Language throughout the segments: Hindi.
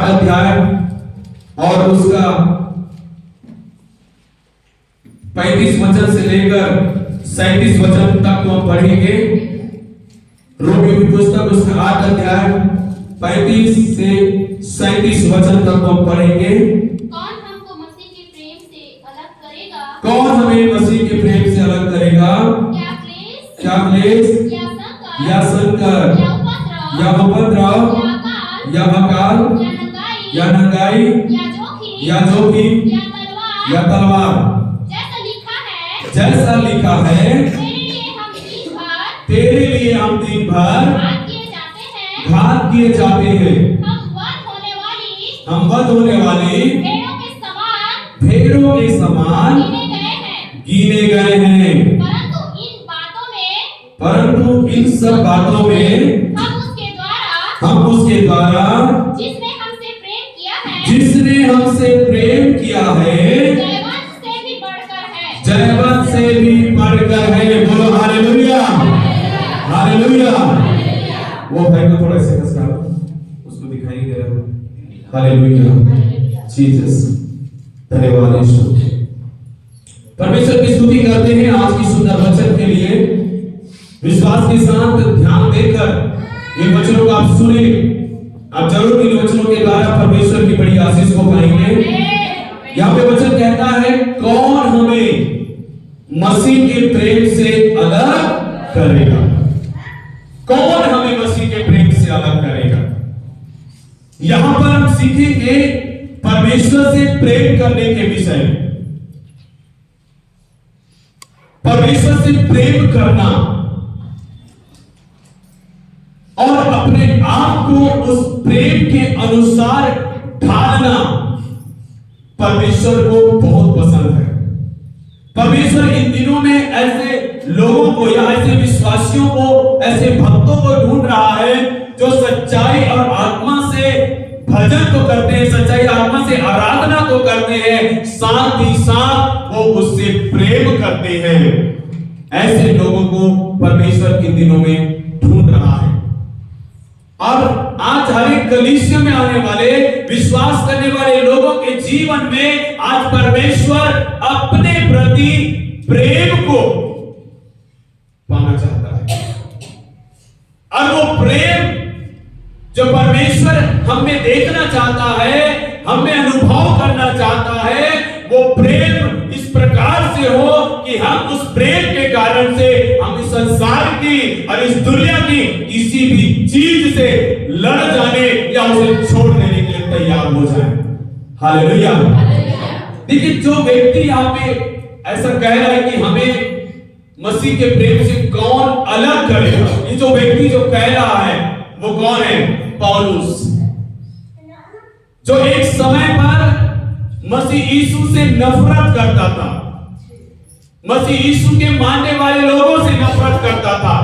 अध्याय और उसका 35 वचन से लेकर 37 वचन तक को हम पढ़ेंगे। रोमियो की पुस्तक उसका 8 अध्याय 35 से 37 वचन तक को हम पढ़ेंगे। कौन हमको मसीह के प्रेम से अलग करेगा? कौन हमें मसीह के प्रेम से अलग करेगा? क्या क्लेश या संकट या उपद्रव या अकाल या नंगाई या जोखिम या तलवार। जैसा लिखा है तेरे लिए हम दिन भर घात किए जाते हैं। हम वध होने वाली भेड़ों के समान गिने गए हैं। परंतु इन सब बातों में हम उसके द्वारा जिसने हमसे प्रेम किया है जयवंत से भी बढ़कर है। बोलो हालेलुया, हालेलुया। वो भाई को थोड़ा से हंसा, उसको दिखाई दे रहा है। हालेलुया, जीसस, धन्यवाद यीशु। परमेश्वर की स्तुति करते हैं आज की सुंदर वचन के लिए। विश्वास के साथ ध्यान देकर इन वचनों को आप सुने। आप जरूर इन वचनों के द्वारा परमेश्वर की बड़ी आशीष को पाएंगे। यहाँ पे वचन कहता है, कौन हमें मसीह के प्रेम से अलग करेगा? कौन हमें मसीह के प्रेम से अलग करेगा? यहां पर हम सीखेंगे परमेश्वर से प्रेम करने के विषय में। परमेश्वर से प्रेम करना और अपने आप को उस प्रेम के अनुसार ढालना परमेश्वर को बहुत पसंद है। परमेश्वर इन दिनों में ऐसे लोगों को या ऐसे विश्वासियों को, ऐसे भक्तों को ढूंढ रहा है जो सच्चाई और आत्मा से भजन तो करते हैं, सच्चाई आत्मा से आराधना तो करते हैं, साथ ही साथ वो उससे प्रेम करते हैं। ऐसे लोगों को परमेश्वर इन दिनों में ढूंढ रहा है। और आज हर एक कलीसिया में आने वाले, विश्वास करने वाले लोगों के जीवन में आज परमेश्वर अपने प्रति प्रेम को पाना चाहता है। और वो प्रेम जो परमेश्वर हमें देखना चाहता है, हमें अनुभव करना चाहता है, वो प्रेम इस प्रकार से हो कि हम उस प्रेम के कारण से हम इस संसार की और इस दुनिया की किसी भी चीज से लड़ जाने या उसे छोड़ देने के लिए तैयार हो जाए। हालेलुया। देखिए, जो व्यक्ति यहाँ पे ऐसा कह रहा है कि हमें मसीह के प्रेम से कौन अलग करेगा, ये जो व्यक्ति जो कह रहा है वो कौन है? पौलुस, जो एक समय पर मसीह यीशु से नफरत करता था, मसीह यीशु के मानने वाले लोगों से नफरत करता था।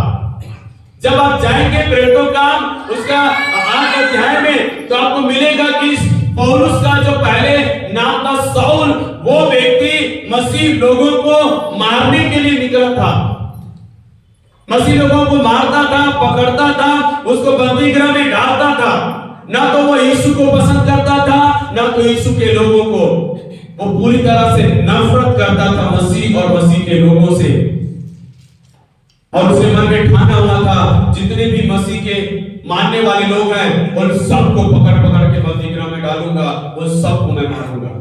जब आप जाएंगे प्रेरितों का उसका 8 अध्याय में तो आपको मिलेगा कि पौलुस का जो पहले नाम था शाऊल, वो व्यक्ति मसीह लोगों को मारने के लिए निकला था। मसीह लोगों को मारता था, पकड़ता था, उसको बंदीगृह में डालता था। ना तो वो यीशु को पसंद करता था, ना तो यीशु के लोगों को। वो पूरी तरह से नफरत करता था मसीह और मसीह के लोगों से। और उसने मन में ठाना हुआ था, जितने भी मसीह के मानने वाले लोग हैं उन सबको पकड़ पकड़ के बंदीगृह में डालूंगा, वो सबको मैं मारूंगा।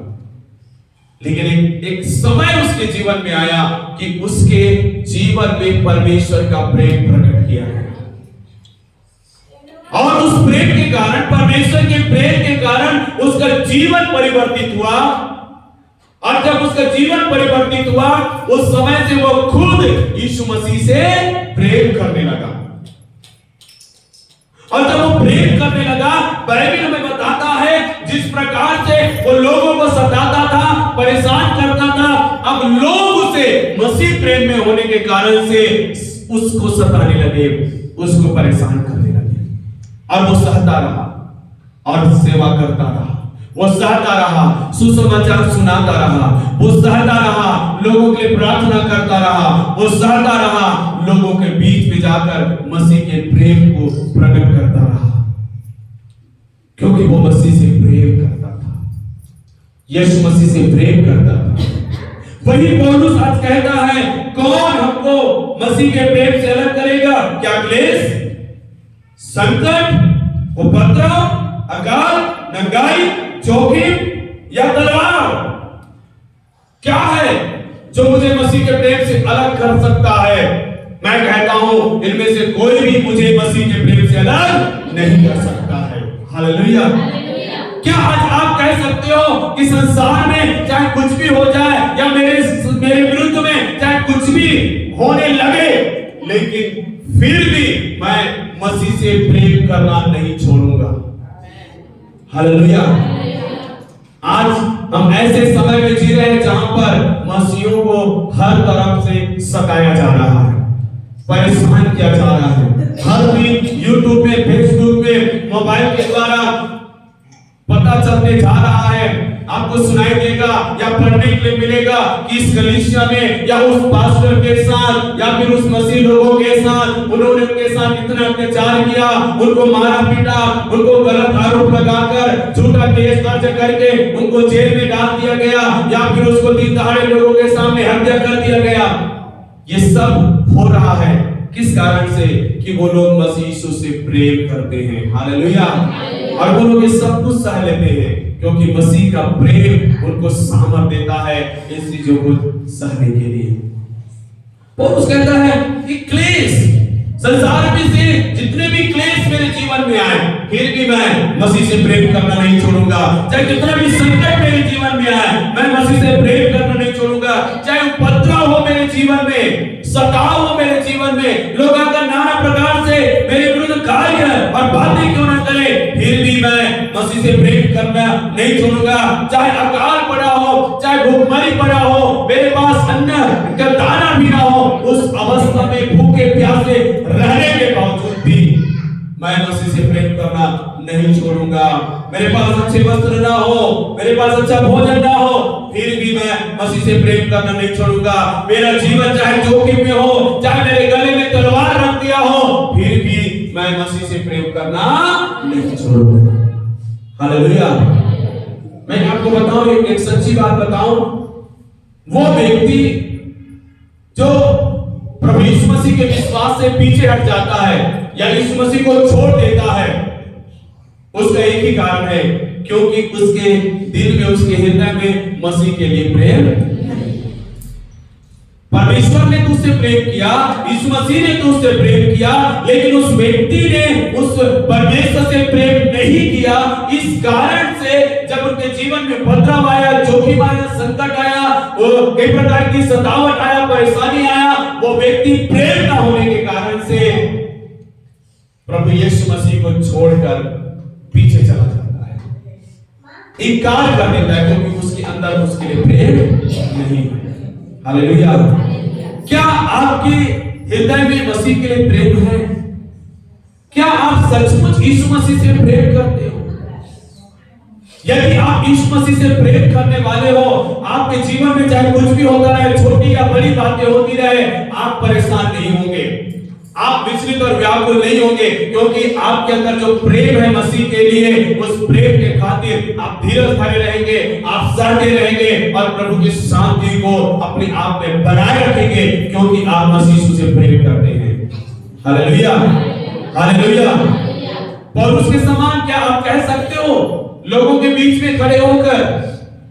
लेकिन एक समय उसके जीवन में आया कि उसके जीवन में परमेश्वर का प्रेम प्रकट किया गया। और उस प्रेम के कारण, परमेश्वर के प्रेम के कारण उसका जीवन परिवर्तित हुआ। और जब उसका जीवन परिवर्तित हुआ, उस समय से वो खुद यीशु मसीह से प्रेम करने लगा। और जब वो प्रेम करने लगा, बाइबल हमें बताता है जिस प्रकार से वो लोगों को सताता था, परेशान करता था, अब लोग उसे मसीह प्रेम में होने के कारण से उसको सताने लगे, उसको परेशान करने लगे। और वो सहता रहा और सेवा करता रहा, वो सहता रहा, सुसमाचार सुनाता रहा, वो सहता रहा, लोगों के लिए प्रार्थना करता रहा, वो सहता रहा, लोगों के बीच में जाकर मसीह के प्रेम को प्रकट करता रहा, क्योंकि वो मसीह से प्रेम यीशु मसीह से प्रेम करता था। वही पौलुस आज कहता है, कौन हमको मसीह के प्रेम से अलग करेगा? क्या क्लेश, संकट, उपद्रव, अकाल, नंगाई, जोखिम या तलवार? क्या है जो मुझे मसीह के प्रेम से अलग कर सकता है? मैं कहता हूं, इनमें से कोई भी मुझे मसीह के प्रेम से अलग नहीं कर सकता है। हालेलुया। क्या आज आप कह सकते हो कि संसार में चाहे कुछ भी हो जाए या मेरे विरुद्ध में चाहे कुछ भी होने लगे, लेकिन फिर भी मैं मसीह से प्रेम करना नहीं छोड़ूंगा? हालेलुया। आज हम ऐसे समय में जी रहे हैं जहां पर मसीहियों को हर तरफ से सताया जा रहा है, परेशान किया जा रहा है। हर दिन यूट्यूब में, फेसबुक में, मोबाइल के द्वारा पता चलते जा रहा है। आपको सुनाई देगा या पढ़ने के लिए मिलेगा कि इस कलीसिया में या उस पास्टर के साथ या फिर उस मसीह लोगों के साथ उन्होंने उनके साथ इतना अत्याचार किया, उनको मारा पीटा, उनको गलत आरोप लगाकर झूठा केस दर्ज करके उनको जेल में डाल दिया गया, या फिर उसको दिन दहाड़े लोगों के सामने हत्या कर दिया गया। ये सब हो रहा है किस कारण से? कि वो लोग मसीह यीशु से प्रेम करते हैं। हालेलुया। और वो लोग ये सब कुछ सह लेते हैं क्योंकि मसीह का प्रेम उनको सामर्थ देता है इन चीजों को सहने के लिए। पौलुस कहता है कि क्लेश, संसार में से जितने भी क्लेश मेरे जीवन में आए, फिर भी मैं मसीह से प्रेम करना नहीं छोड़ूंगा। चाहे कितना भी संकट मेरे जीवन में आए, मैं मसीह से प्रेम करना नहीं छोड़ूंगा। चाहे उपद्रव हो मेरे जीवन में, सताव हो मेरे जीवन में, लोग आकर नाना प्रकार से मेरे विरुद्ध कार्य और बातें क्यों ना करें, फिर भी मैं मसीह से प्रेम करना नहीं छोड़ूंगा। चाहे अकाल पड़ा हो, चाहे भूखमरी पड़ा हो, मेरे पास अन्न का दाना भी ना हो, उस अवस्था में भूखे प्यासे रहने के बावजूद भी मैं मसीह से प्रेम करना नहीं छोड़ूंगा। मेरे पास अच्छे वस्त्र ना हो, मेरे पास अच्छा भोजन ना हो, फिर भी मैं मसीह से प्रेम करना नहीं छोड़ूंगा। मेरा जीवन चाहे जोखिम में हो, चाहे मेरे गले में तलवार रख दिया हो, फिर भी मैं मसीह से प्रेम करना नहीं छोड़ूंगा। हालेलुया। मैं आपको बताऊं, एक सच्ची बात बताऊं, वो व्यक्ति जो प्रभु यीशु मसीह के विश्वास से पीछे हट जाता है या यीशु मसीह को छोड़ देता है, उसका एक ही कारण है, क्योंकि उसके दिल में, उसके हृदय में मसीह के लिए प्रेम। परमेश्वर ने तुझसे प्रेम किया, यीशु मसीह ने तुझसे प्रेम किया, लेकिन उस व्यक्ति ने उस परमेश्वर से प्रेम नहीं किया। इस कारण से जब उनके जीवन में उपद्रव आया, जोखिम आया, संकट आया, कई प्रकार की सतावट आया, परेशानी आया, वो व्यक्ति प्रेम न होने के कारण से प्रभु यीशु मसीह को छोड़कर पीछे चला जाता है, इनकार कर देता है, क्योंकि उसके अंदर उसके लिए प्रेम नहीं है। हालेलुया। क्या आपके हृदय में मसीह के लिए प्रेम है? क्या आप सचमुच यीशु मसीह से प्रेम करते हो? यदि आप यीशु मसीह से प्रेम करने वाले हो, आपके जीवन में चाहे कुछ भी होता रहे, छोटी या बड़ी बातें होती रहे, आप परेशान नहीं होंगे, आप विचलित और व्याकुल नहीं होंगे, क्योंकि आपके अंदर जो प्रेम है मसीह के लिए, उस प्रेम के खातिर आप धीरज धरे रहेंगे, आप सहते रहेंगे और प्रभु की शांति को अपने आप में बनाए रखेंगे, क्योंकि आप मसीह से प्रेम करते हैं। हालेलुया। हालेलुया। पौलुस के समान क्या आप कह सकते हो? लोगों के बीच में खड़े होकर,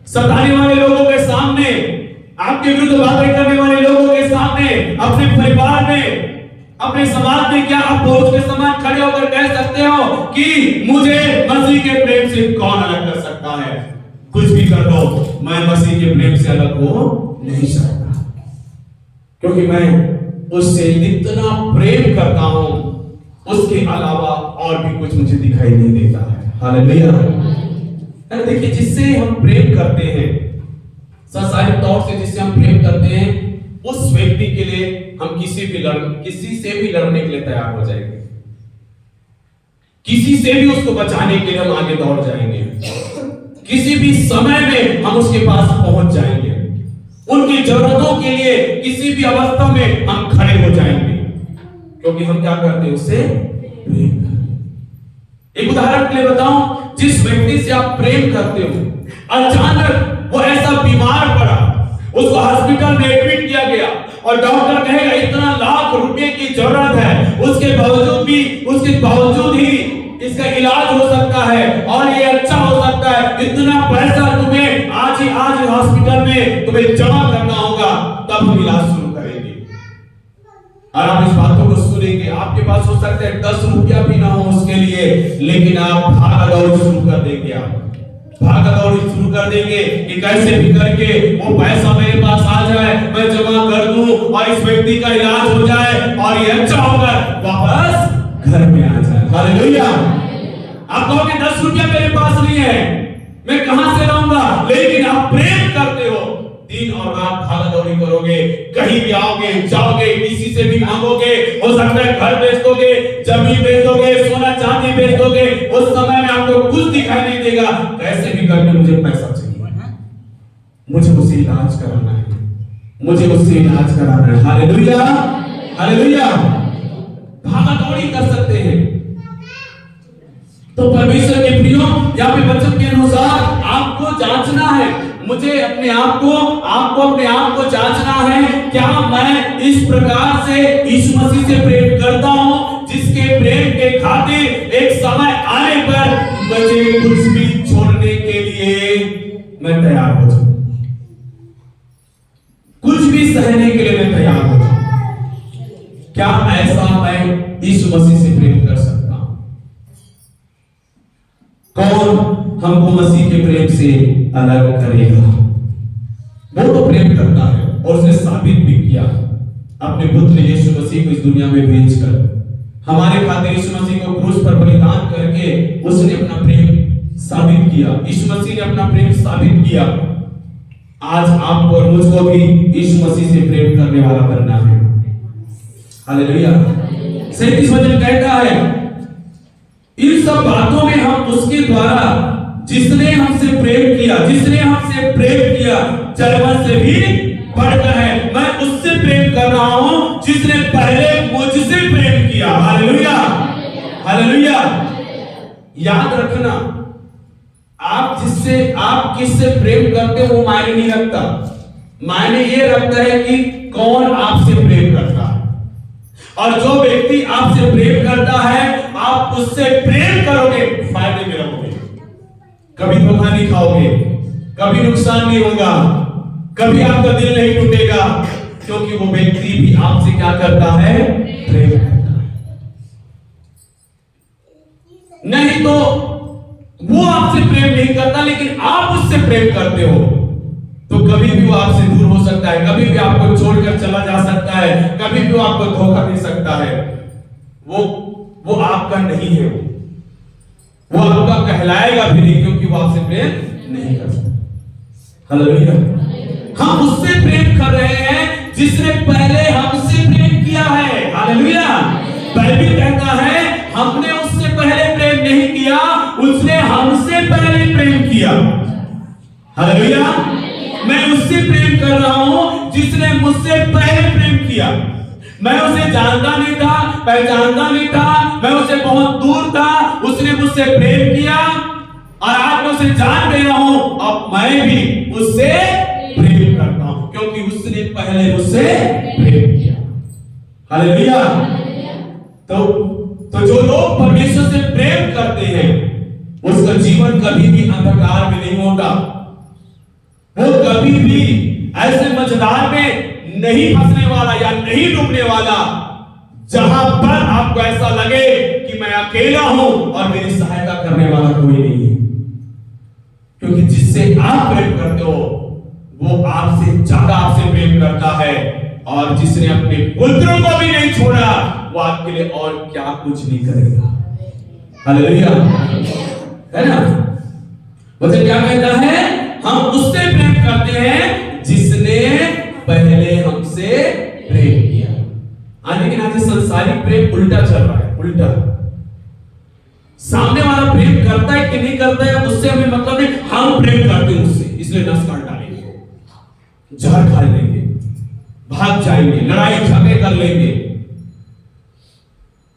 सताने वाले लोगों के सामने, आपके विरुद्ध बातें करने वाले लोगों के सामने, अपने परिवार में, अपने समाज में, क्या आप पौलुस के समान खड़े होकर कह सकते हो कि मुझे मसीह के प्रेम से कौन अलग कर सकता है? कुछ भी कर दो, मैं मसीह के प्रेम से अलग हो नहीं सकता, क्योंकि मैं उससे इतना प्रेम करता हूं, उसके अलावा और भी कुछ मुझे दिखाई नहीं देता है। हालेलुया। देखिए, जिससे हम प्रेम करते हैं, संसारिक तौर से जिससे हम प्रेम करते हैं, उस व्यक्ति के लिए हम किसी से भी लड़ने के लिए तैयार हो जाएंगे, किसी से भी उसको बचाने के लिए हम आगे दौड़ जाएंगे, किसी भी समय में हम उसके पास पहुंच जाएंगे, उनकी जरूरतों के लिए किसी भी अवस्था में हम खड़े हो जाएंगे, क्योंकि हम क्या करते हैं? उससे प्रेम। एक उदाहरण के लिए बताऊं, जिस व्यक्ति से आप प्रेम करते हो अचानक वो ऐसा बीमार पड़ा, उसको हॉस्पिटल में एडमिट किया गया और डॉक्टर कहेगा इतना लाख रुपए की जरूरत है, उसके बावजूद ही इसका इलाज हो सकता है और ये अच्छा हो सकता है, इतना पैसा तुम्हें आज हॉस्पिटल में तुम्हें जमा करना होगा, तब हम इलाज शुरू करेंगे। और आप इस बातों को सुनेंगे, आपके पास हो सकता है 10 रुपया भी ना हो उसके लिए, लेकिन आप भागा दौड़ी शुरू कर देंगे, भागा दौड़ी शुरू कर देंगे कि कैसे भी करके वो पैसा मेरे पास आ जाए, मैं जमा कर दूं और इस व्यक्ति का इलाज हो जाए और ये अच्छा होकर वापस घर में आ जाए। हालेलुया। आप कहोगे 10 रुपया मेरे पास नहीं है, मैं कहां से लाऊंगा, लेकिन आप प्रेम करते हो, दिन और रात भागा दौड़ी करोगे, कहीं भी आओगे जाओगे, किसी से भी मांगोगे, हो सकता है घर बेच दोगे, जमीन बेच दोगे, सोना चांदी बेच दोगे, उस समय में आपको कुछ दिखाई नहीं देगा, कैसे भी करके मुझे पैसा चाहिए, मुझे उससे इलाज कराना है, मुझे उससे इलाज कराना है। Hallelujah, hallelujah. भागा दौड़ी कर सकते हैं। तो परमेश्वर के प्रियो, यहाँ पे वचन के अनुसार आपको जांचना है, मुझे अपने आप को जांचना है, क्या मैं इस प्रकार से यीशु मसीह से प्रेम करता हूं, जिसके प्रेम के खातिर एक समय आने पर मुझे कुछ भी छोड़ने के लिए मैं तैयार हो जाऊं, कुछ भी सहने के लिए मैं तैयार हो जाऊं। क्या ऐसा मैं यीशु मसीह से प्रेम कर सकता हूं? कौन हमको मसीह के प्रेम से अलग करेगा? वो तो प्रेम करता है और उसने साबित भी किया अपने पुत्र यीशु मसीह को इस दुनिया में भेजकर, हमारे खातिर यीशु मसीह को क्रूस पर बलिदान करके उसने अपना प्रेम साबित किया। यीशु मसीह ने अपना प्रेम साबित किया। आज आपको और मुझको भी यीशु मसीह से प्रेम करने वाला बनना है। हालेलुया। 37 वचन कहता है, इन सब बातों में हम उसके द्वारा जिसने हमसे प्रेम किया जन्म से भी बढ़कर है, मैं उससे प्रेम कर रहा हूं जिसने पहले मुझसे प्रेम किया। Hallelujah, hallelujah. याद रखना, आप किससे प्रेम करते हो वो मायने नहीं रखता, मायने ये रखता है कि कौन आपसे प्रेम करता है। और जो व्यक्ति आपसे प्रेम करता है, आप उससे प्रेम करोगे, फायदे में रहोगे, कभी धोखा नहीं खाओगे, कभी नुकसान नहीं होगा, कभी आपका दिल नहीं टूटेगा, क्योंकि वो व्यक्ति भी आपसे क्या करता है? प्रेम करता है। नहीं तो वो आपसे प्रेम नहीं करता, लेकिन आप उससे प्रेम करते हो, तो कभी भी वो आपसे दूर हो सकता है, कभी भी आपको छोड़कर चला जा सकता है, कभी भी वो आपको धोखा दे सकता है। वो आपका नहीं है, वो आपका कहलाएगा भी नहीं, क्योंकि वो आपसे प्रेम नहीं कर सकता। हालेलुया। हम उससे प्रेम कर रहे हैं जिसने पहले हमसे प्रेम किया है। हालेलुया। बाइबल कहता है, हमने उससे पहले प्रेम नहीं किया, उसने हमसे पहले प्रेम किया। हालेलुया। मैं उससे प्रेम कर रहा हूं जिसने मुझसे पहले प्रेम किया। मैं उसे जानता नहीं था, पहचानता नहीं था, मैं उससे बहुत दूर था, उसने मुझसे प्रेम किया और आज मैं उसे जान गया हूं, अब मैं भी उससे प्रेम करता हूं, क्योंकि उसने पहले मुझसे प्रेम किया। हालेलुया। तो जो लोग परमेश्वर से प्रेम करते हैं, उसका जीवन कभी भी अंधकार में नहीं होता, वो कभी भी ऐसे मझधार में नहीं फंसने वाला या नहीं डूबने वाला, जहां पर आपको ऐसा लगे कि मैं अकेला हूं और मेरी सहायता करने वाला कोई नहीं है। क्योंकि जिससे आप प्रेम करते हो, वो आपसे ज्यादा आपसे प्रेम करता है, और जिसने अपने पुत्रों को भी नहीं छोड़ा, वो आपके लिए और क्या कुछ नहीं करेगा। हालेलुया, है ना? वचन क्या कहता है? हम उससे प्रेम करते हैं जिसने पहले हमसे प्रेम किया। लेकिन आज संसारिक प्रेम उल्टा चल रहा है, उल्टा। सामने वाला प्रेम करता है कि नहीं करता है, उससे हमें मतलब नहीं, हम प्रेम करते हैं उससे, इसलिए नस काट डालेंगे, जहर खा लेंगे, भाग जाएंगे, लड़ाई झगड़े कर लेंगे,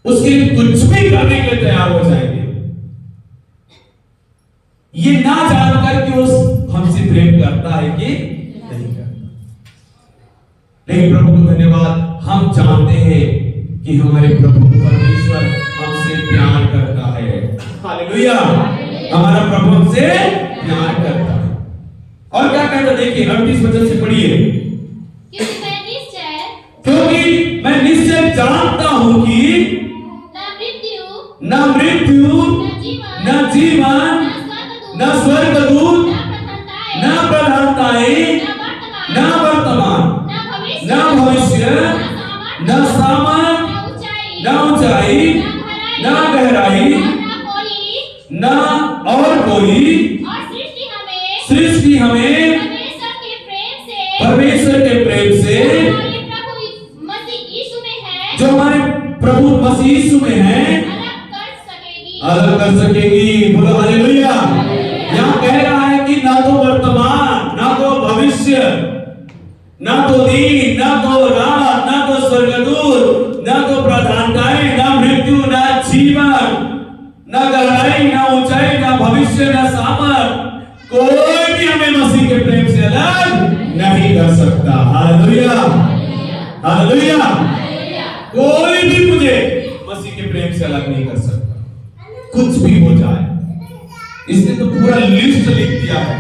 उसके लिए कुछ भी करने के लिए तैयार हो जाएंगे। ये ना जानकर कि उस हमसे प्रेम करता है कि नहीं करता। लेकिन प्रभु को धन्यवाद, हम जानते हैं कि हमारे प्रभु परमेश्वर हमसे प्यार करता है। हालेलुया, हमारा प्रभु हमसे प्यार करता है। और क्या कहता है, देखिए 38 वचन से पढ़िए। क्योंकि मैं निश्चय जानता हूं कि न मृत्यु न जीवन न स्वर्गदूत न प्रधानताएं न वर्तमान न भविष्य न सामर्थ न ऊंचाई न गहराई न और कोई सृष्टि हमें परमेश्वर के प्रेम से जो हमारे प्रभु मसीह यीशु में है अलग कर सकेगी। बोलो हालेलुया। यहाँ कह रहा है कि ना तो वर्तमान ना तो भविष्य ना तो दिन ना तो रात ना तो स्वर्गदूत ना तो प्रधानताएं ना मृत्यु ना जीवन ना गहराई ना ऊंचाई ना भविष्य ना सामर्थ, कोई भी हमें मसीह के प्रेम से अलग नहीं कर सकता। Hallelujah hallelujah. कोई भी मुझे मसीह के प्रेम से अलग नहीं कर सकता, कुछ भी हो जाए। इसने तो पूरा लिस्ट लिख दिया है,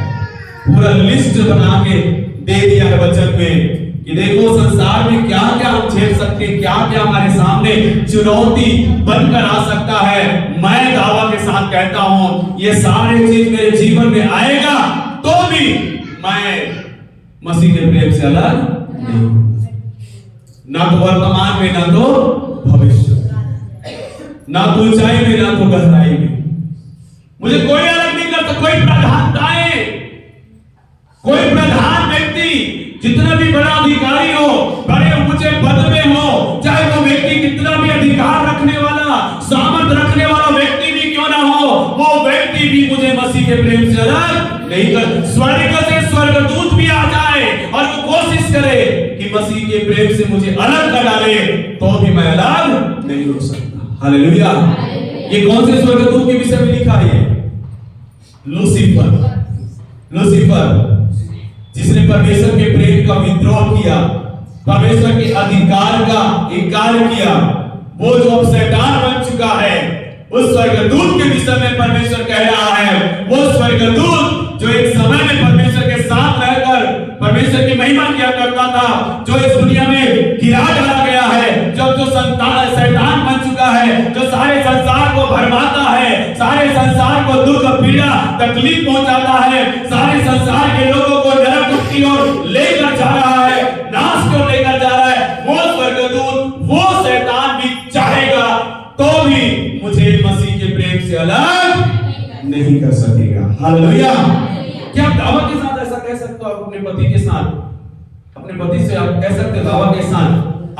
पूरा लिस्ट बना के दे दिया है वचन में कि देखो संसार में क्या क्या हम झेल सकते हैं, क्या क्या हमारे सामने चुनौती बनकर आ सकता है। मैं दावा के साथ कहता हूं ये सारे चीज मेरे जीवन में आएगा तो भी मैं मसीह के प्रेम से अलग नहीं, ना तो वर्तमान में ना तो भविष्य, ना तो ऊंचाई में ना तो गहराई में। मुझे कोई अलग नहीं करता। कोई प्रधानताएं, कोई प्रधान व्यक्ति, जितना भी बड़ा अधिकारी हो, बड़े ऊंचे पद में हो, चाहे वो व्यक्ति कितना भी अधिकार रखने वाला, सामर्थ रखने वाला व्यक्ति भी क्यों ना हो, वो व्यक्ति भी मुझे मसीह के प्रेम से अलग नहीं कर। स्वर्ग से स्वर्गदूत भी आ जाए और वो कोशिश करे कि मसीह के प्रेम से मुझे अलग कर डाले, तो भी मैं अलग नहीं हो सकता। हालेलुया। ये कौन से स्वर्गदूत के विषय में लिखा है? लूसीफर। लूसीफर जिसने परमेश्वर के प्रेम का विद्रोह किया, परमेश्वर के अधिकार का इनकार किया, वो जो अब शैतान बन चुका है, उस स्वर्गदूत के विषय में परमेश्वर कह रहा है, वो स्वर्गदूत जो एक समय में परमेश्वर के साथ रहकर परमेश्वर की महिमा किया करता था, जो इस दुनिया में गिरा डाला गया है, जब जो शैतान बन चुका है, जो सारे संसार को भरमाता है, सारे संसार को दुख पीड़ा तकलीफ पहुंचाता है, सारे संसार के लोगों को नरक की ओर लेकर जा रहा है, नाश को लेकर जा रहा है, वो स्वर्गदूत, वो शैतान भी चाहेगा तो भी मुझे मसीह के प्रेम से अलग नहीं कर सकेगा। हालेलुया। क्या आप दावा के साथ ऐसा कह सकते हो? आप अपने पति के साथ, अपने पति से आप कह सकते हो दावा के साथ,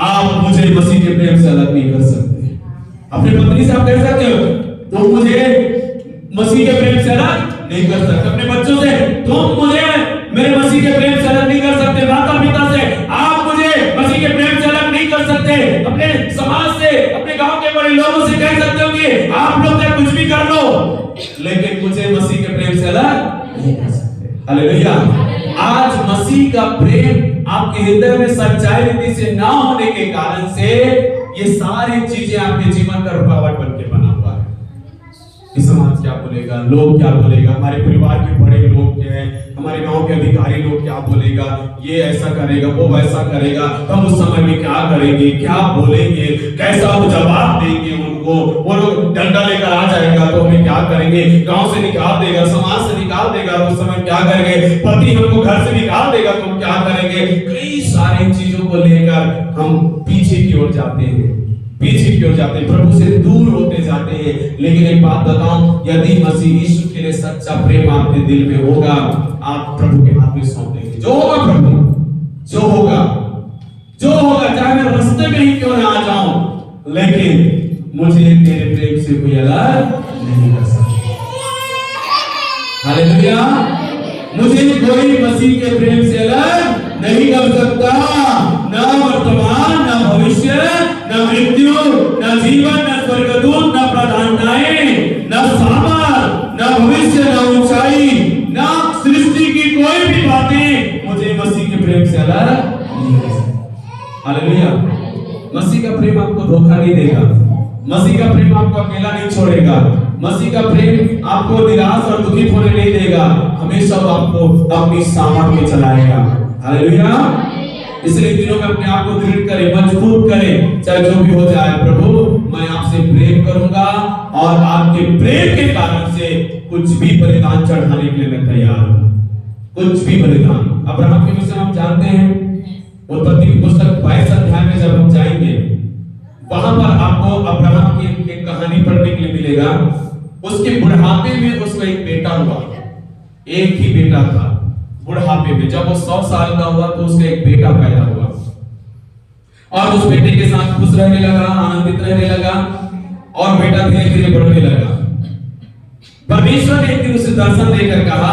आप मुझे मसीह के प्रेम से अलग नहीं कर सकते। अपने पत्नी से आप कह सकते हो तुम मुझे मसीह के प्रेम से अलग नहीं कर सकते। अपने बच्चों से तुम मुझे मेरे मसीह के प्रेम से अलग नहीं कर सकते। माता पिता से आप मुझे मसीह के प्रेम से अलग नहीं कर सकते। अपने समाज से, अपने गांव के बड़े लोगों से कह सकते हो कि आप लोग चाहे कुछ भी कर लो, लेकिन मुझे मसीह के प्रेम से अलग नहीं कर सकते। हालेलुया। आज मसीह का प्रेम आपके हृदय में सच्चाई रीति से ना होने के कारण से ये सारी चीजें आपके जीवन का रुकावट बनके बना हुआ है। कि समाज क्या बोलेगा, लोग क्या बोलेगा, हमारे परिवार के बड़े लोग क्या है, हमारे गांव के अधिकारी लोग क्या बोलेगा, ये ऐसा करेगा, वो वैसा करेगा, हम उस समय में क्या करेंगे, क्या बोलेंगे, कैसा जवाब देंगे उनको, वो लोग डंडा लेकर आ जाएगा तो हमें क्या करेंगे, गांव से निकाल देगा, समाज से निकाल देगा तो उस समय क्या करेंगे, पति हमको घर से निकाल देगा तो हम क्या करेंगे। कई सारी चीजों को लेकर हम पीछे की ओर जाते हैं, पीछे की ओर जाते हैं, प्रभु से दूर होते जाते हैं। लेकिन एक बात बताऊं, यदि मसीह यीशु के लिए सच्चा प्रेम आपके दिल में होगा, आप प्रभु के हाथ में सौंप देंगे। जो होगा प्रभु, जो होगा, जो होगा, चाहे मैं रास्ते में ही क्यों ना आ जाऊं, लेकिन मुझे तेरे प्रेम से कोई अलग नहीं कर सकता। हालेलुया। मुझे कोई मसीह के प्रेम से अलग नहीं कर सकता। न वर्तमान, न भविष्य, न मृत्यु, न जीवन, न स्वर्गदूत, न प्रधानताएं, न सामर्थ, न ना भविष्य, ना ऊंचाई, ना सृष्टि की कोई भी बातें मुझे मसीह के प्रेम से अलग नहीं कर सकती। हालेलुया। मसीह का प्रेम आपको धोखा नहीं देगा, मसीह का प्रेम आपको अकेला नहीं छोड़ेगा, मसीह का प्रेम आपको निराश और दुखित होने नहीं देगा, हमेशा आपको अपनी सामर्थ में चलाएगा। हालेलुया। इसलिए दिनों में अपने आप को दृढ़ करें, मजबूत करें, चाहे जो भी हो जाए। प्रभु मैं आपसे प्रेम करूंगा और आपके प्रेम के कारण से कुछ भी बलिदान चढ़ाने के लिए मैं तैयार हूं, कुछ भी बलिदान। अब्राहम के विषय हम जानते हैं, उत्पत्ति की पुस्तक 22 अध्याय में जब हम जाएंगे वहां पर आपको अब्राहम की एक कहानी पढ़ने के लिए मिलेगा। उसके बुढ़ापे में उसको एक बेटा हुआ, एक ही बेटा था। बुढ़ापे में जब वो 100 साल का हुआ तो उसका एक बेटा पैदा हुआ और उस बेटे के साथ खुश रहने लगा, आनंदित रहने लगा और बेटा धीरे धीरे बढ़ने लगा। परमेश्वर ने एक दिन उसे दर्शन देकर कहा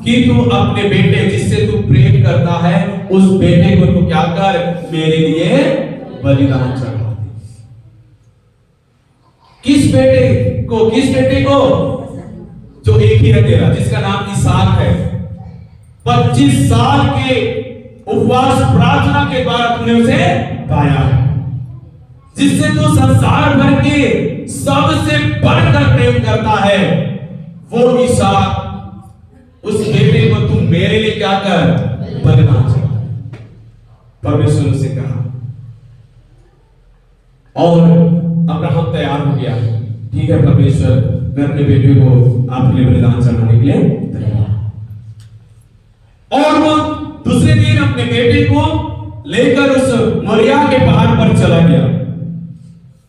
कि तू अपने बेटे जिससे तू प्रेम करता है उस बेटे को तू क्या कर, मेरे लिए बलिदान चढ़ा। किस बेटे को? जो एक ही है तेरा, जिसका नाम इसहाक है। 25 साल के उपवास प्रार्थना के बाद तूने उसे पाया है, जिससे तू संसार भर के सबसे बढ़कर प्रेम करता है, वो इसहाक। उस बेटे को तू मेरे लिए क्या कर, बलिदान चढ़ा। परमेश्वर से कहा और अब्राहम तैयार हो गया। ठीक है परमेश्वर, मैं अपने बेटे को आपके लिए बलिदान चढ़ाने के लिए तैयार। और वो दूसरे दिन अपने बेटे को लेकर उस मोरिया के पहाड़ पर चला गया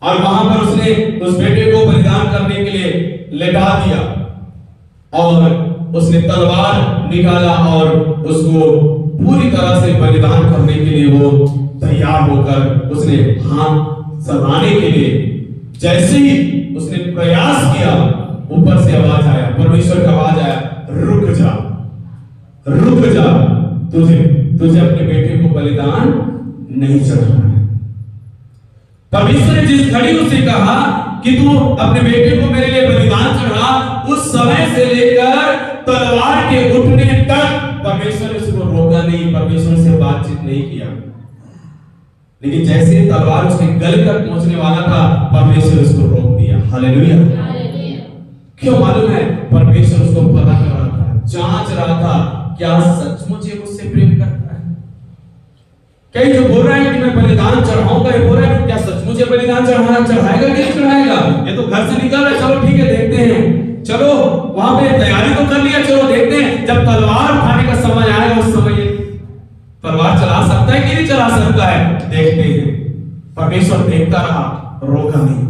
और वहां पर उसने उस बेटे को बलिदान करने के लिए लेटा दिया और उसने तलवार निकाला और उसको पूरी तरह से बलिदान करने के लिए वो तैयार होकर उसने हाथ सराहने के लिए जैसे ही उसने प्रयास किया, ऊपर से आवाज आया, परमेश्वर का आवाज आया, रुक जा, तुझे अपने बेटे को बलिदान नहीं चढ़ाना है। परमेश्वर ने जिस घड़ी उससे कहा कि तू अपने बेटे को मेरे लिए बलिदान चढ़ा, उस समय से लेकर तलवार के उठने तक परमेश्वर ने उसको रोका नहीं, परमेश्वर से बातचीत नहीं किया। लेकिन जैसे तलवार उसके गले तक पहुंचने वाला था, परमेश्वर उसको रोक दिया। हालेलुया। क्यों मालूम है? परमेश्वर उसको पता कर रहा था, जांच रहा था, क्या सचमुच ये मुझसे प्रेम करता है? कई जो बोल रहा है कि मैं बलिदान चढ़ाऊंगा, ये बोल रहा है क्या सचमुच ये बलिदान चढ़ाएगा कि नहीं चढ़ाएगा? ये तो घर से निकल रहा है, चलो ठीक है देखते हैं, चलो वहां पे तैयारी तो कर लिया, चलो देखते हैं, जब तलवार उठाने का समय आएगा उस समय तलवार चला सकता है कि नहीं चला सकता है, देखते हैं। परमेश्वर देखता रहा, रोका नहीं।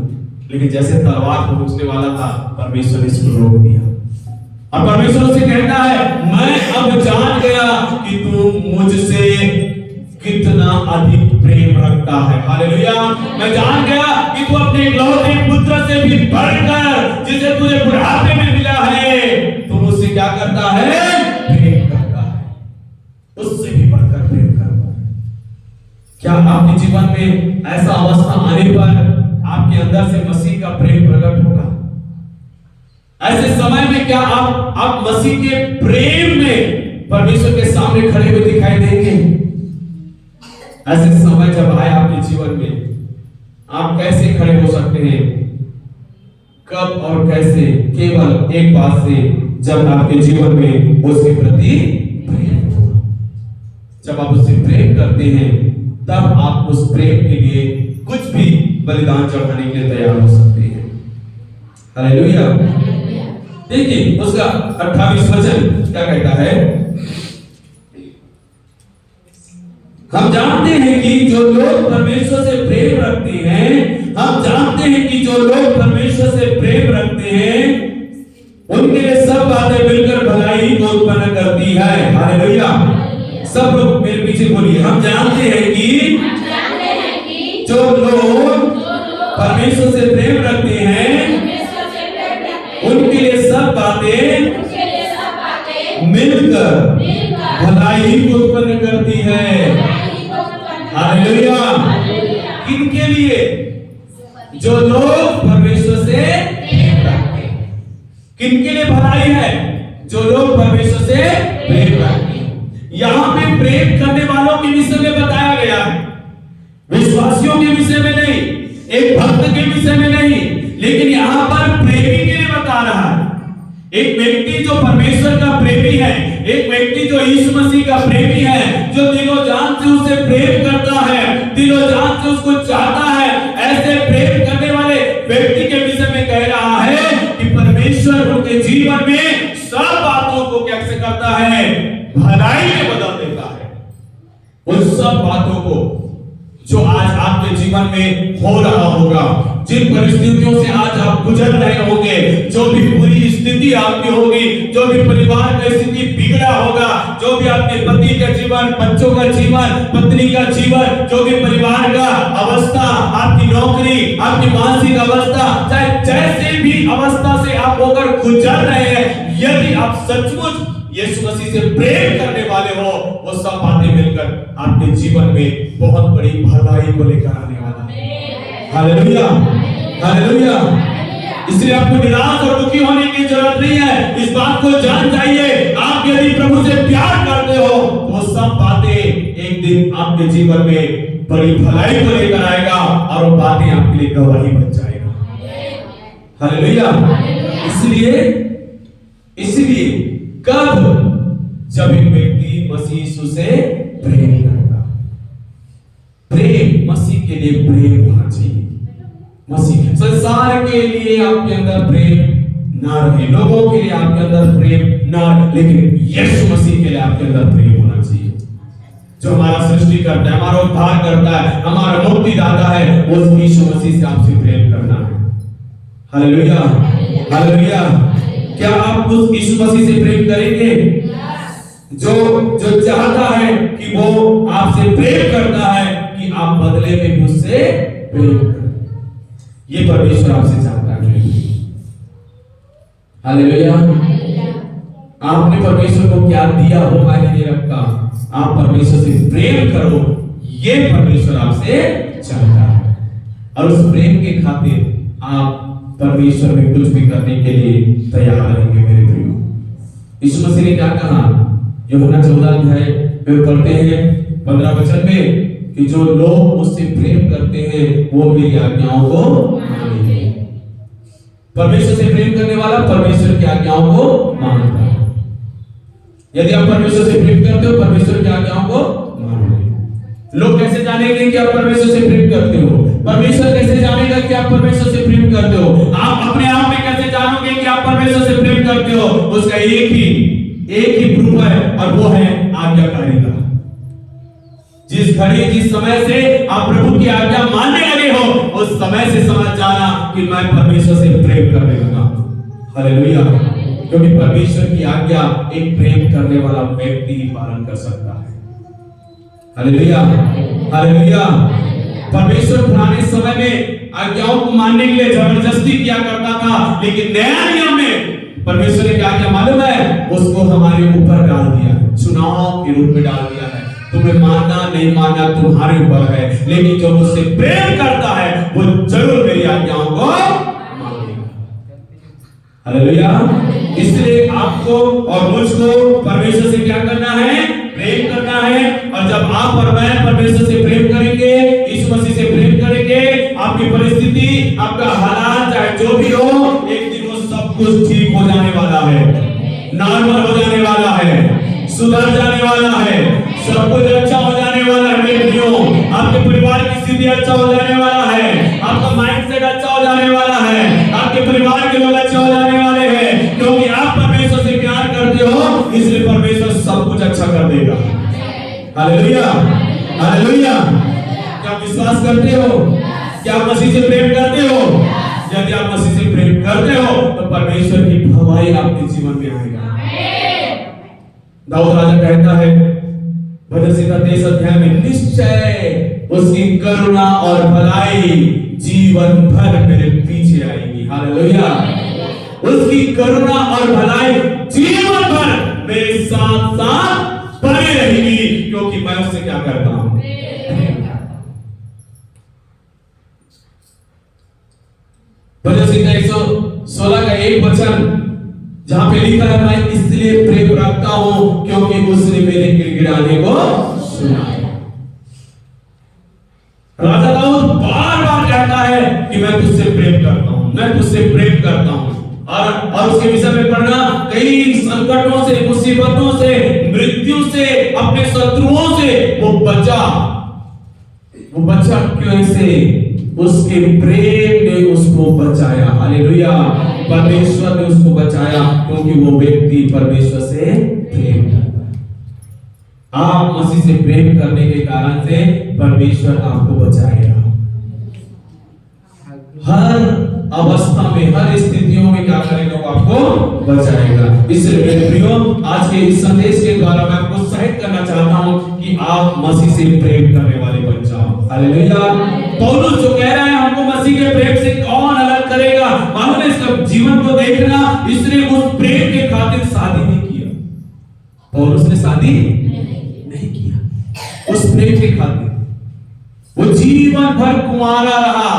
लेकिन जैसे तलवार पहुंचने वाला था, परमेश्वर ने इसको रोक दिया और परमेश्वर से कहता है, मैं अब जान गया कि तू मुझसे कितना अधिक प्रेम रखता है। हालेलुया। मैं जान गया कि तू अपने इकलौते पुत्र से भी बढ़कर, जिसे तुझे बुढ़ापे में मिला है, तू मुझसे क्या करता है? प्रेम करता है, उससे भी बढ़कर प्रेम करता है। क्या आपके जीवन में ऐसा अवस्था आने पर आपके अंदर से मसीह का प्रेम प्रकट होगा? ऐसे समय में क्या आप मसीह के प्रेम में परमेश्वर के सामने खड़े हुए दिखाई देंगे? ऐसे समय जब आए आपके जीवन में, आप कैसे खड़े हो सकते हैं? कब और कैसे? केवल एक बात से, जब आपके जीवन में उसके प्रति प्रेम हो। जब आप उससे प्रेम करते हैं, तब आप उस प्रेम के लिए कुछ भी बलिदान चढ़ाने के लिए तैयार हो सकते हैं। हालेलुया। देखिए उसका 28 वचन क्या कहता है? हम जानते हैं कि जो लोग परमेश्वर से प्रेम रखते हैं, हम जानते हैं कि जो लोग परमेश्वर से प्रेम रखते हैं, उनके लिए सब बातें मिलकर भलाई को उत्पन्न करती है। हालेलुया। सब लोग मेरे पीछे बोलिए, हम जानते हैं कि जो लोग परमेश्वर से प्रेम रखते हैं, उनके लिए सब बातें मिलकर भलाई को उत्पन्न करती है। हालेलुया। किनके लिए? जो लोग परमेश्वर से प्रेम रखते हैं। किनके लिए भलाई है? जो लोग परमेश्वर से प्रेम करते हैं। यहां पे प्रेम करने वालों के विषय में बताया गया है, विश्वासियों के विषय में नहीं, एक भक्त के विषय में नहीं, लेकिन यहां पर प्रेमी के लिए बता रहा है। एक व्यक्ति जो परमेश्वर का प्रेमी है, एक व्यक्ति जो यीशु मसीह का प्रेमी है, जो दिलो जान से उसे प्रेम करता है, दिलो जान से उसको चाहता है, ऐसे प्रेम करने वाले व्यक्ति के विषय में कह रहा है कि परमेश्वर उनके जीवन में सब बातों को कैसे करता है, भलाई में बदल देता है। उन सब बातों को जो आज आपके जीवन में हो रहा होगा, जिन परिस्थितियों से आज आप गुजर रहे होंगे, जो भी बुरी स्थिति आपकी होगी, जो भी परिवार की स्थिति बिगड़ा होगा, जो भी आपके पति का जीवन, बच्चों का जीवन, पत्नी का जीवन, जो भी परिवार का अवस्था, आपकी नौकरी, आपकी मानसिक अवस्था, चाहे जैसे भी अवस्था से आप होकर गुजर रहे हैं, यदि आप सचमुच यीशु मसीह से प्रेम करने वाले हो, वो सब बातें मिलकर आपके जीवन में बहुत बड़ी भलाई को लेकर आने वाला है। Hallelujah, hallelujah. इसलिए आपको निराश और दुखी होने की जरूरत नहीं है। इस बात को जान जाइए, आप यदि प्रभु से प्यार करते हो, वो सब बातें एक दिन आपके जीवन में बड़ी भलाई को लेकर आएगा और वो बातें आपके लिए गवाही बन जाएगा। हालेलुया। इसलिए कब? जब एक व्यक्ति मसीह यीशु से प्रेम करता है। प्रेम, मसीह के लिए प्रेम होना चाहिए। मसीह, संसार के लिए आपके अंदर प्रेम ना रहे, लोगों के लिए आपके अंदर प्रेम ना रहे, लेकिन यीशु मसीह के लिए आपके अंदर प्रेम होना चाहिए। जो हमारा सृष्टि करता है, हमारा उद्धार करता है, हमारा मुक्ति दाता है, उस यीशु मसीह से आपसे प्रेम करना है। Hallelujah, hallelujah. क्या आप उस यीशु मसीह से प्रेम करेंगे जो चाहता है कि वो आपसे प्रेम करता है कि आप बदले में मुझसे प्रेम करें? ये परमेश्वर आपसे चाहता है। हालेलुया। आपने परमेश्वर को क्या दिया हो मायने नहीं रखता, आप परमेश्वर से प्रेम करो, ये परमेश्वर आपसे चाहता है। और उस प्रेम के खातिर आप परमेश्वर में कुछ भी करने के लिए तैयार रहेंगे। मेरे प्रियो, यीशु मसीह ने क्या कहा? यूहन्ना 14 अध्याय में पढ़ते हैं 15 वचन में कि जो लोग मुझसे प्रेम करते हैं वो मेरी आज्ञाओं को मानेंगे। परमेश्वर से प्रेम करने वाला परमेश्वर की आज्ञाओं को मानता है। यदि आप परमेश्वर से प्रेम करते हो, परमेश्वर की आज्ञाओं को मानोगे। लोग कैसे जानेंगे कि आप परमेश्वर से प्रेम करते हो? परमेश्वर कैसे जानेगा कि आप परमेश्वर से प्रेम करते हो? आप अपने आप में कैसे जानोगे कि आप परमेश्वर से प्रेम करते हो? उसका एक ही प्रूफ है, और वो है आज्ञाकारिता। जिस घड़ी, जिस समय से आप प्रभु की आज्ञा मानने लगे हो, उस समय से समझ जाना कि मैं परमेश्वर से प्रेम करने लगा। हालेलुया। क्योंकि परमेश्वर की आज्ञा एक प्रेम करने वाला व्यक्ति ही पालन कर सकता है। Hallelujah, hallelujah. परमेश्वर पुराने समय में आज्ञाओं को मानने के लिए जबरदस्ती किया करता था, लेकिन नया नियम में परमेश्वर ने क्या किया मालूम है? उसको हमारे ऊपर डाल दिया, चुनाव के रूप में डाल दिया है। तुम्हें मानना नहीं मानना तुम्हारे ऊपर है, लेकिन जो मुझसे प्रेम करता है वो जरूर मेरी आज्ञाओं को मानेगा। हालेलुया। इसलिए आपको और मुझको परमेश्वर से क्या करना है? प्रेम करना है। और जब आप और मैं परमेश्वर से प्रेम करेंगे, यीशु मसीह से प्रेम करेंगे, आपकी परिस्थिति, आपका हालात चाहे जो भी हो, एक दिन वो सब कुछ ठीक हो जाने वाला है, नॉर्मल हो जाने वाला है, सुधर जाने वाला है, सब कुछ अच्छा हो जाने वाला है। मेरे प्रियो, आपके परिवार की स्थिति अच्छा हो जाने वाला है, आपका माइंडसेट अच्छा हो जाने वाला है, आपके परिवार के लोग अच्छे हो जाने वाले हैं, क्योंकि आप परमेश्वर से प्यार करते हो, इसलिए परमेश्वर सब कुछ अच्छा कर देगा। Hallelujah, hallelujah. क्या विश्वास करते हो? क्या आप मसीह से प्रेम करते हो? यदि आप मसीह से प्रेम करते हो तो परमेश्वर की भलाई आपके जीवन में आएगा। दाऊद राजा कहता है भजन संहिता 23 अध्याय में, निश्चय उसकी करुणा और भलाई जीवन भर मेरे पीछे आएगी। हालेलुया। उसकी करुणा और भलाई जीवन भर मेरे साथ साथ बनी रहेगी, क्योंकि मैं उससे क्या करता हूं? भजन संहिता 116 का 1 वचन जहां पे लिखा है मैं इसलिए प्रेम रखता हूं क्योंकि उसने मेरे गिड़गिड़ाने को सुना। राजा दाऊद बार बार कहता है कि मैं तुझसे प्रेम करता हूं, मैं तुझसे प्रेम करता हूं। और उसके विषय में पढ़ना, कई संकटों से, मुसीबतों से, मृत्यु से, अपने शत्रुओं से वो बचा कैसे? उसके प्रेम ने उसको बचाया। हालेलुया। परमेश्वर ने उसको बचाया क्योंकि वो व्यक्ति परमेश्वर से प्रेम करता है। आप मसीह से प्रेम करने के कारण से परमेश्वर आपको बचाएगा। हर अवस्था में, हर स्थितियों में क्या करेगा? वो आपको बचाएगा। इसलिए मेरे प्रियो, आज के इस संदेश के द्वारा मैं आपको उत्साहित करना चाहता हूं कि आप मसीह से प्रेम करने वाले बन जाओ। हालेलुया। पौलुस जो कह रहा है हमको मसीह के प्रेम से कौन अलग करेगा, मालूम है? इसका जीवन को देखना, इसने उस प्रेम के खातिर शादी नहीं किया। पौलुस ने शादी नहीं किया उस प्रेम के खातिर। वो जीवन भर कुंवारा रहा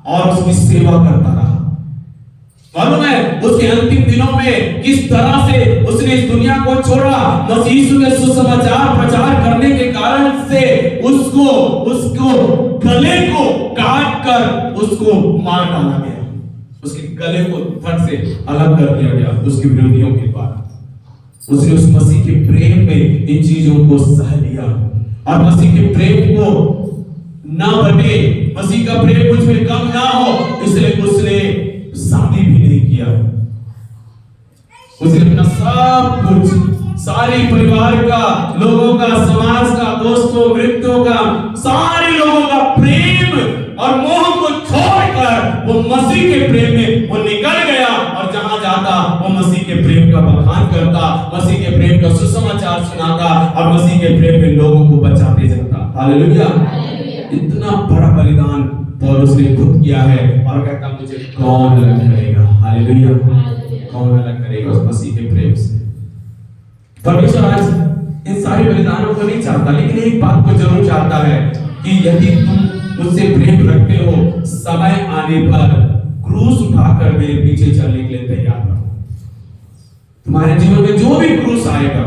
और उसकी सेवा करता रहा। मालूम है उसके अंतिम दिनों में किस तरह से उसने इस दुनिया को छोड़ा? मसीह यीशु के सुसमाचार प्रचार करने के कारण से उसको गले को काट कर उसको मार डाला गया। उसके गले को धड़ से अलग कर दिया गया उसके विरोधियों के द्वारा। उसने उस मसीह के प्रेम में इन चीजों को सह लिया और मसीह के प्रेम को ना बने, मसीह का प्रेम कुछ भी कम ना हो, इसलिए उसने शादी भी नहीं किया। उसने अपना सब कुछ, सारे परिवार का, लोगों का, समाज का, दोस्तों, मित्रों का, सारे लोगों का प्रेम और मोह को छोड़कर वो मसीह के प्रेम में वो निकल गया और जहां जाता वो मसीह के प्रेम का बखान करता, मसीह के प्रेम का सुसमाचार सुनाता और मसीह के प्रेम में लोगों को बचाते जाता। हालेलुया। इतना बड़ा बलिदान पौलुस ने खुद किया है और कहता मुझे कौन अलग करेगा? हालेलुया। कौन अलग करेगा उस मसीह के प्रेम से? परमेश्वर आज इन सारे बलिदानों को नहीं चाहता, लेकिन एक बात को जरूर चाहता है कि यदि तुम उससे प्रेम रखते हो, समय आने पर क्रूस उठाकर मेरे पीछे चलने के लिए तैयार रहो। तुम्हारे जीवन में जो भी क्रूस आएगा,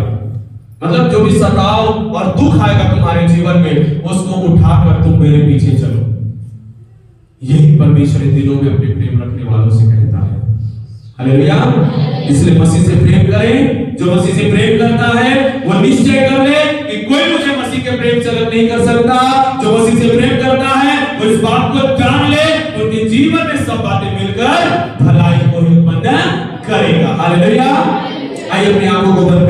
मतलब जो भी सताव और दुख आएगा तुम्हारे जीवन में, उसको उठाकर तुम मेरे पीछे चलो। यही परमेश्वर इन दिनों में अपने प्रेम रखने वालों से कहता है। हालेलुया। इसलिए मसीह से प्रेम करें। जो मसीह से प्रेम करता है वो निश्चय कर ले कि कोई मुझे मसीह के प्रेम से अलग नहीं कर सकता। जो मसीह से प्रेम करता है वो इस बात को जान ले, उनके जीवन में सब बातें मिलकर भलाई को उत्पन्न करेगा। हालेलुया। आइए अपनी आंखों को बंद